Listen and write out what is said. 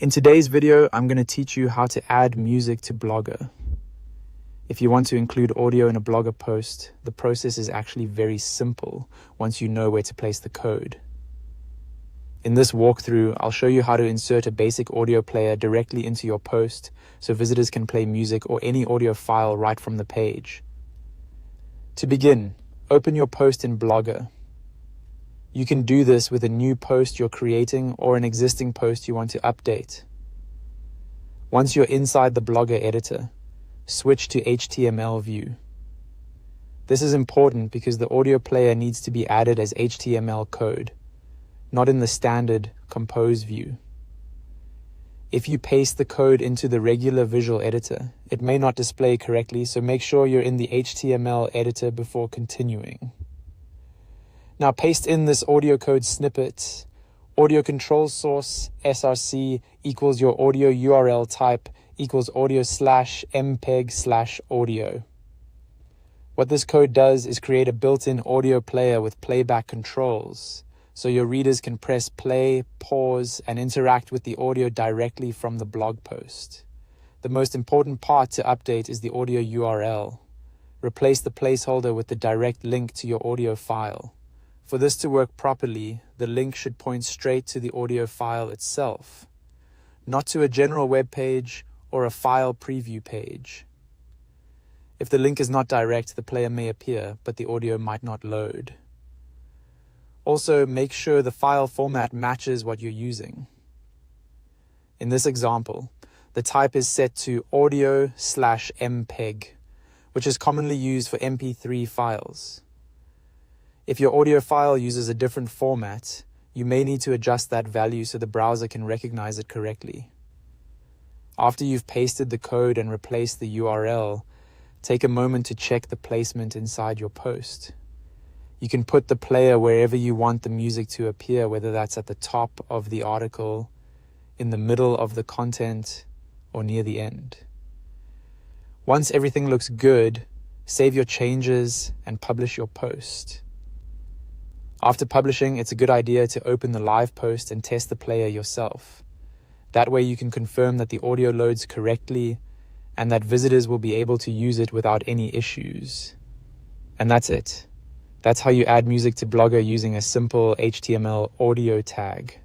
In today's video, I'm going to teach you how to add music to Blogger. If you want to include audio in a Blogger post, the process is actually very simple once you know where to place the code. In this walkthrough, I'll show you how to insert a basic audio player directly into your post so visitors can play music or any audio file right from the page. To begin, open your post in Blogger. You can do this with a new post you're creating or an existing post you want to update. Once you're inside the Blogger editor, switch to HTML view. This is important because the audio player needs to be added as HTML code, not in the standard Compose view. If you paste the code into the regular visual editor, it may not display correctly, so make sure you're in the HTML editor before continuing. Now paste in this audio code snippet. Audio control source src equals your audio URL type equals audio/mpeg/audio. What this code does is create a built-in audio player with playback controls, so your readers can press play, pause, and interact with the audio directly from the blog post. The most important part to update is the audio URL. Replace the placeholder with the direct link to your audio file. For this to work properly, the link should point straight to the audio file itself, not to a general web page or a file preview page. If the link is not direct, the player may appear, but the audio might not load. Also, make sure the file format matches what you're using. In this example, the type is set to audio/mpeg, which is commonly used for MP3 files. If your audio file uses a different format, you may need to adjust that value so the browser can recognize it correctly. After you've pasted the code and replaced the URL, take a moment to check the placement inside your post. You can put the player wherever you want the music to appear, whether that's at the top of the article, in the middle of the content, or near the end. Once everything looks good, save your changes and publish your post. After publishing, it's a good idea to open the live post and test the player yourself. That way you can confirm that the audio loads correctly and that visitors will be able to use it without any issues. And that's it. That's how you add music to Blogger using a simple HTML audio tag.